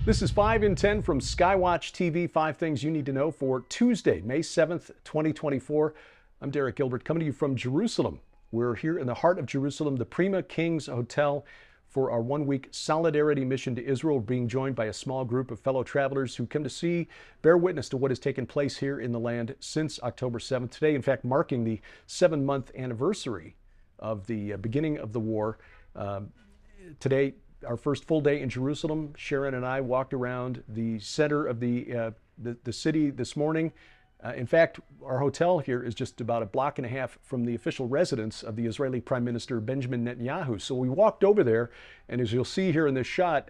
This is 5 in 10 from Skywatch TV, 5 things you need to know for Tuesday, May 7th, 2024. I'm Derek Gilbert coming to you from Jerusalem. We're here in the heart of Jerusalem, the Prima Kings Hotel, for our one-week solidarity mission to Israel. We're being joined by a small group of fellow travelers who come to bear witness to what has taken place here in the land since October 7th. Today, in fact, marking the 7-month anniversary of the beginning of the war. Today, our first full day in Jerusalem. Sharon and I walked around the center of the city this morning. In fact, our hotel here is just about a block and a half from the official residence of the Israeli Prime Minister Benjamin Netanyahu. So we walked over there, and as you'll see here in this shot,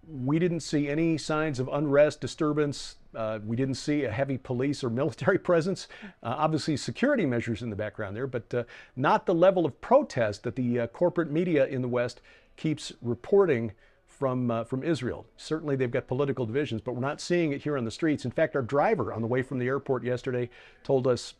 we didn't see any signs of unrest, disturbance. We didn't see a heavy police or military presence. Obviously, security measures in the background there, but not the level of protest that the corporate media in the West keeps reporting from Israel. Certainly they've got political divisions, but we're not seeing it here on the streets. In fact, our driver on the way from the airport yesterday told us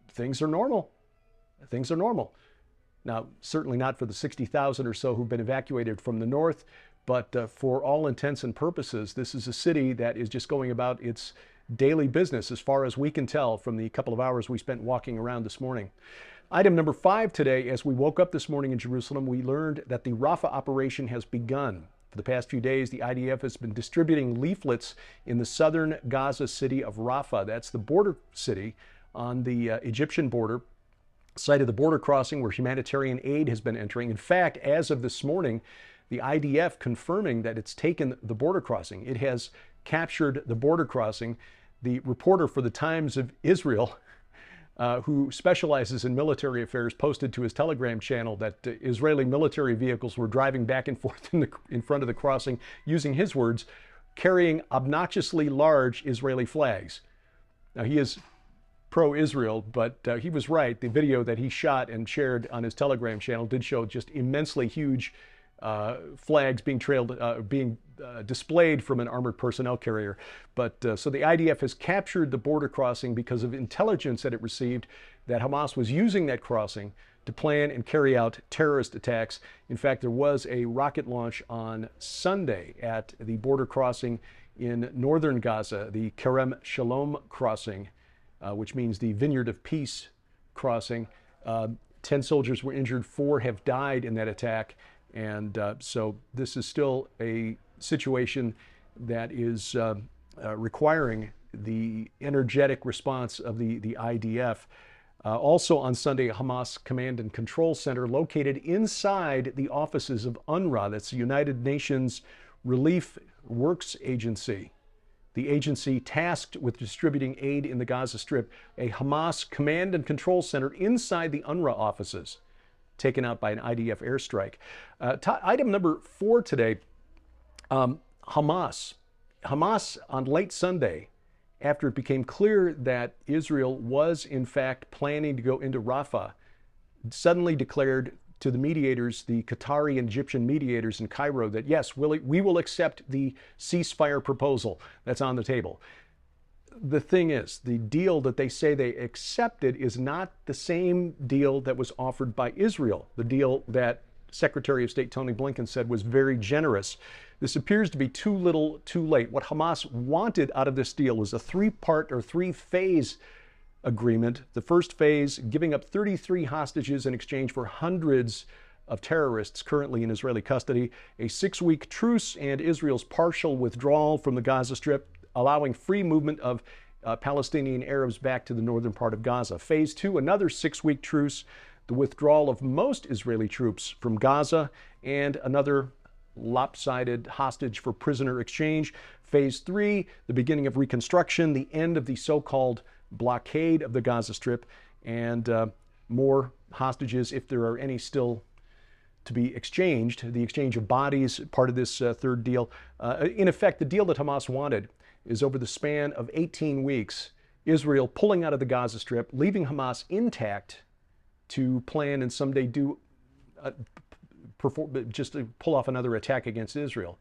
things are normal. Things are normal. Now, certainly not for the 60,000 or so who've been evacuated from the north, but for all intents and purposes, this is a city that is just going about its daily business as far as we can tell from the couple of hours we spent walking around this morning. Item number 5 today, as we woke up this morning in Jerusalem, we learned that the Rafah operation has begun. For the past few days, the IDF has been distributing leaflets in the southern Gaza city of Rafah. That's the border city on the Egyptian border, site of the border crossing where humanitarian aid has been entering. In fact, as of this morning, the IDF confirming that it's taken the border crossing. It has captured the border crossing. The reporter for the Times of Israel, who specializes in military affairs, posted to his Telegram channel that Israeli military vehicles were driving back and forth in front of the crossing, using his words, carrying obnoxiously large Israeli flags. Now, he is pro-Israel, but he was right. The video that he shot and shared on his Telegram channel did show just immensely huge flags being displayed from an armored personnel carrier. But so the IDF has captured the border crossing because of intelligence that it received that Hamas was using that crossing to plan and carry out terrorist attacks. In fact, there was a rocket launch on Sunday at the border crossing in northern Gaza, the Kerem Shalom crossing, which means the Vineyard of Peace crossing. 10 soldiers were injured, 4 have died in that attack. And so this is still a situation that is requiring the energetic response of the IDF. Also on Sunday, a Hamas command and control center located inside the offices of UNRWA, that's the United Nations Relief Works Agency, the agency tasked with distributing aid in the Gaza Strip, a Hamas command and control center inside the UNRWA offices, taken out by an IDF airstrike. Item number 4 today, Hamas. Hamas on late Sunday, after it became clear that Israel was in fact planning to go into Rafah, suddenly declared to the mediators, the Qatari and Egyptian mediators in Cairo, that yes, we will accept the ceasefire proposal that's on the table. The thing is, the deal that they say they accepted is not the same deal that was offered by Israel, the deal that Secretary of State Tony Blinken said was very generous. This appears to be too little, too late. What Hamas wanted out of this deal was a 3-part or 3-phase agreement. The first phase, giving up 33 hostages in exchange for hundreds of terrorists currently in Israeli custody, a 6-week truce and Israel's partial withdrawal from the Gaza Strip, allowing free movement of Palestinian Arabs back to the northern part of Gaza. Phase 2, another 6-week truce, the withdrawal of most Israeli troops from Gaza, and another lopsided hostage for prisoner exchange. Phase 3, the beginning of reconstruction, the end of the so-called blockade of the Gaza Strip, and more hostages, if there are any still to be exchanged. The exchange of bodies, part of this third deal. In effect, the deal that Hamas wanted is over the span of 18 weeks, Israel pulling out of the Gaza Strip, leaving Hamas intact to plan and someday just to pull off another attack against Israel.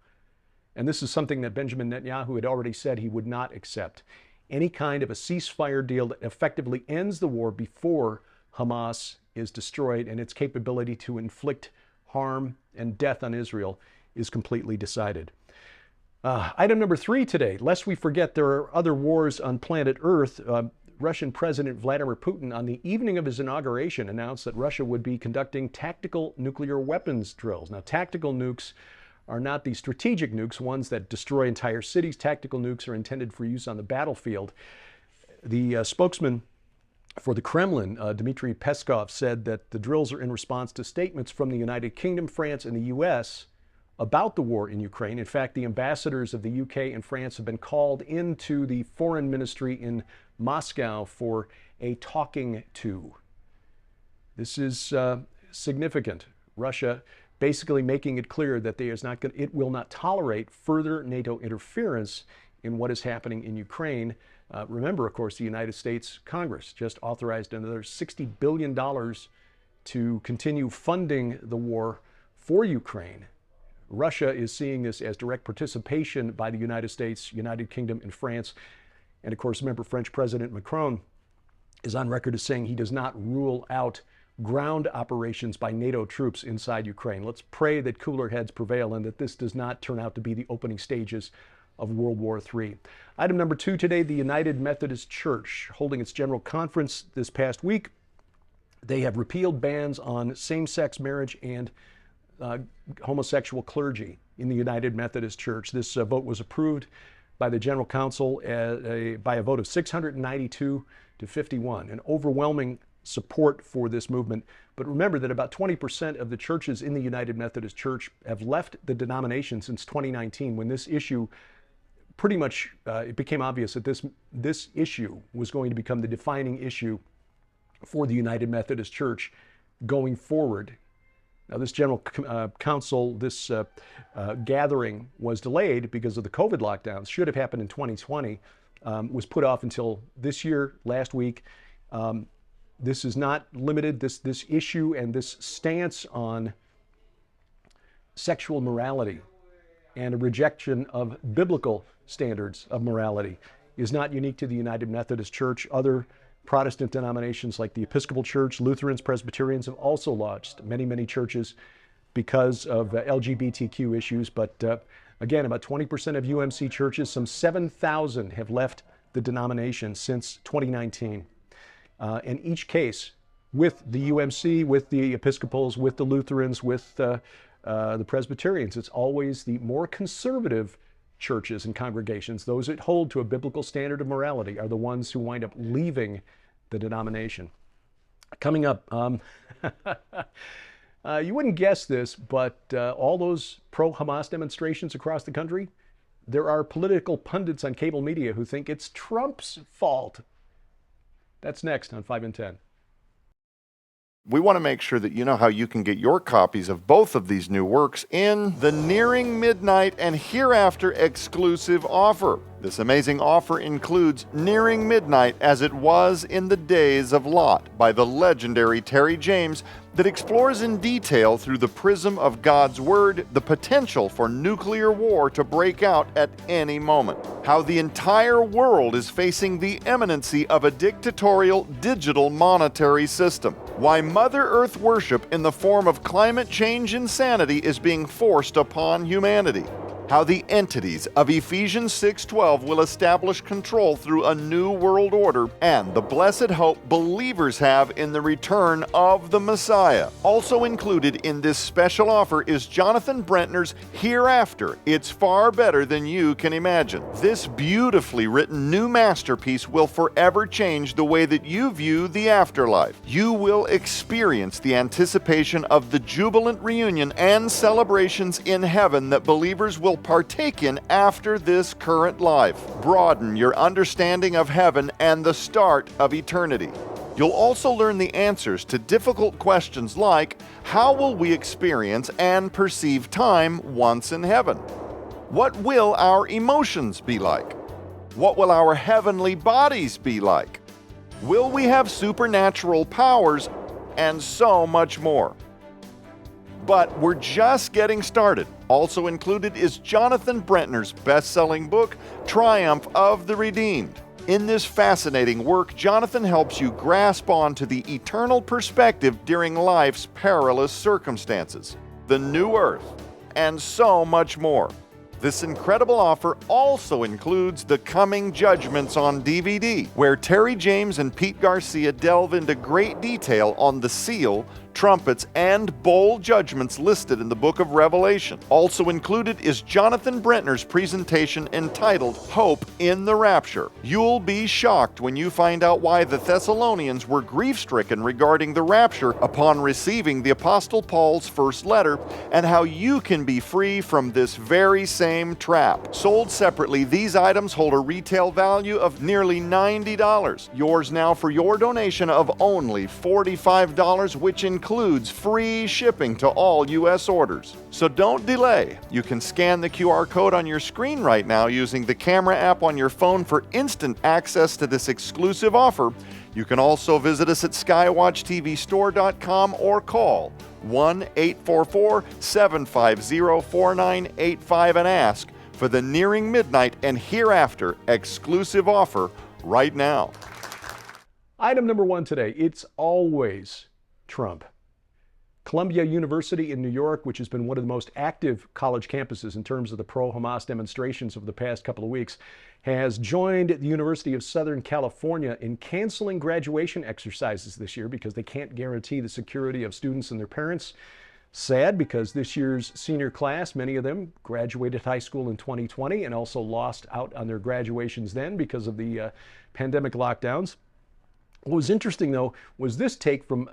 And this is something that Benjamin Netanyahu had already said he would not accept. Any kind of a ceasefire deal that effectively ends the war before Hamas is destroyed and its capability to inflict harm and death on Israel is completely decided. Item number 3 today, lest we forget there are other wars on planet Earth. Russian President Vladimir Putin, on the evening of his inauguration, announced that Russia would be conducting tactical nuclear weapons drills. Now, tactical nukes are not the strategic nukes, ones that destroy entire cities. Tactical nukes are intended for use on the battlefield. The spokesman for the Kremlin, Dmitry Peskov, said that the drills are in response to statements from the United Kingdom, France, and the U.S. about the war in Ukraine. In fact, the ambassadors of the UK and France have been called into the foreign ministry in Moscow for a talking to. This is significant. Russia basically making it clear that it will not tolerate further NATO interference in what is happening in Ukraine. Remember, of course, the United States Congress just authorized another $60 billion to continue funding the war for Ukraine. Russia is seeing this as direct participation by the United States, United Kingdom, and France. And of course, remember, French President Macron is on record as saying he does not rule out ground operations by NATO troops inside Ukraine. Let's pray that cooler heads prevail and that this does not turn out to be the opening stages of World War III. Item number 2 today, the United Methodist Church holding its general conference this past week. They have repealed bans on same-sex marriage and homosexual clergy in the United Methodist Church. This vote was approved by the General Council by a vote of 692 to 51, an overwhelming support for this movement. But remember that about 20% of the churches in the United Methodist Church have left the denomination since 2019, when this issue pretty much, it became obvious that this issue was going to become the defining issue for the United Methodist Church going forward. Now, this General Council, this gathering was delayed because of the COVID lockdowns. Should have happened in 2020, was put off until this year, last week. This is not limited, this issue and this stance on sexual morality and a rejection of biblical standards of morality is not unique to the United Methodist Church. Other Protestant denominations like the Episcopal Church, Lutherans, Presbyterians have also launched many churches because of LGBTQ issues. But again, about 20% of UMC churches, some 7,000 have left the denomination since 2019. In each case, with the UMC, with the Episcopals, with the Lutherans, with the Presbyterians, it's always the more conservative churches and congregations, those that hold to a biblical standard of morality, are the ones who wind up leaving the denomination. Coming up, you wouldn't guess this, but all those pro-Hamas demonstrations across the country, there are political pundits on cable media who think it's Trump's fault. That's next on 5 and 10. We want to make sure that you know how you can get your copies of both of these new works in the Nearing Midnight and Hereafter exclusive offer. This amazing offer includes Nearing Midnight as It Was in the Days of Lot by the legendary Terry James, that explores in detail through the prism of God's Word the potential for nuclear war to break out at any moment. How the entire world is facing the imminency of a dictatorial digital monetary system. Why Mother Earth worship in the form of climate change insanity is being forced upon humanity. How the entities of Ephesians 6:12 will establish control through a new world order, and the blessed hope believers have in the return of the Messiah. Also included in this special offer is Jonathan Brentner's Hereafter. It's far better than you can imagine. This beautifully written new masterpiece will forever change the way that you view the afterlife. You will experience the anticipation of the jubilant reunion and celebrations in heaven that believers will partake in after this current life. Broaden your understanding of heaven and the start of eternity. You'll also learn the answers to difficult questions like, how will we experience and perceive time once in heaven? What will our emotions be like? What will our heavenly bodies be like? Will we have supernatural powers? And so much more. But we're just getting started. Also included is Jonathan Brentner's best-selling book, Triumph of the Redeemed. In this fascinating work, Jonathan helps you grasp onto the eternal perspective during life's perilous circumstances, the new earth, and so much more. This incredible offer also includes The Coming Judgments on DVD, where Terry James and Pete Garcia delve into great detail on the seal, trumpets, and bowl judgments listed in the book of Revelation. Also included is Jonathan Brentner's presentation entitled Hope in the Rapture. You'll be shocked when you find out why the Thessalonians were grief-stricken regarding the rapture upon receiving the Apostle Paul's first letter, and how you can be free from this very same trap. Sold separately, these items hold a retail value of nearly $90. Yours now for your donation of only $45, which includes free shipping to all U.S. orders. So don't delay. You can scan the QR code on your screen right now using the camera app on your phone for instant access to this exclusive offer. You can also visit us at skywatchtvstore.com or call 1-844-750-4985 and ask for the Nearing Midnight and Hereafter exclusive offer right now. Item number one today, it's always Trump. Columbia University in New York, which has been one of the most active college campuses in terms of the pro-Hamas demonstrations over the past couple of weeks, has joined the University of Southern California in canceling graduation exercises this year because they can't guarantee the security of students and their parents. Sad, because this year's senior class, many of them graduated high school in 2020 and also lost out on their graduations then because of the pandemic lockdowns. What was interesting, though, was this take from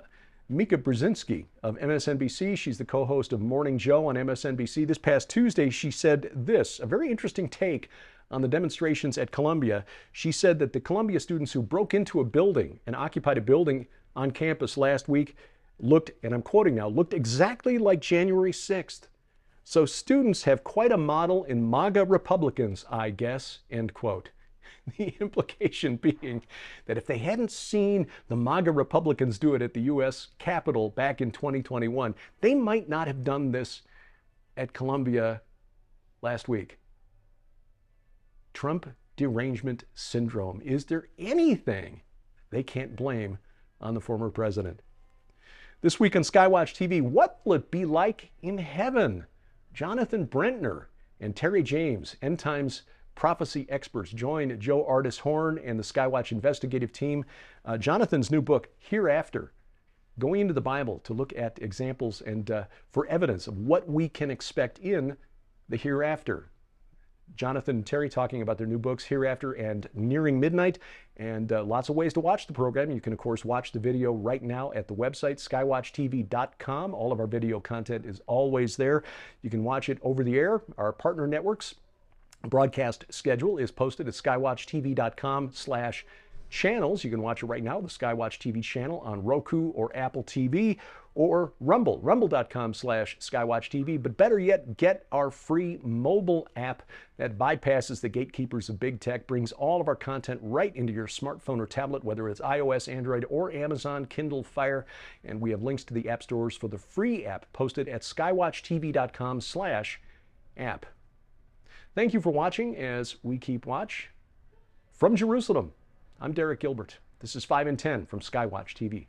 Mika Brzezinski of MSNBC. She's the co-host of Morning Joe on MSNBC. This past Tuesday, she said this, a very interesting take on the demonstrations at Columbia. She said that the Columbia students who broke into a building and occupied a building on campus last week looked, and I'm quoting now, looked exactly like January 6th. So students have quite a model in MAGA Republicans, I guess, end quote. The implication being that if they hadn't seen the MAGA Republicans do it at the U.S. Capitol back in 2021, they might not have done this at Columbia last week. Trump derangement syndrome. Is there anything they can't blame on the former president? This week on Skywatch TV, what will it be like in heaven? Jonathan Brentner and Terry James, End Times prophecy experts, join Joe Ardis Horn and the Skywatch investigative team. Jonathan's new book, Hereafter, going into the Bible to look at examples and for evidence of what we can expect in the hereafter. Jonathan and Terry talking about their new books, Hereafter and Nearing Midnight, and lots of ways to watch the program. You can, of course, watch the video right now at the website, skywatchtv.com. All of our video content is always there. You can watch it over the air. Our partner networks broadcast schedule is posted at skywatchtv.com/channels. You can watch it right now, the Skywatch TV channel on Roku or Apple TV, or Rumble, rumble.com/skywatchtv. But better yet, get our free mobile app that bypasses the gatekeepers of big tech, brings all of our content right into your smartphone or tablet, whether it's iOS, Android, or Amazon Kindle Fire. And we have links to the app stores for the free app posted at skywatchtv.com/app. Thank you for watching as we keep watch. From Jerusalem, I'm Derek Gilbert. This is 5 in 10 from Skywatch TV.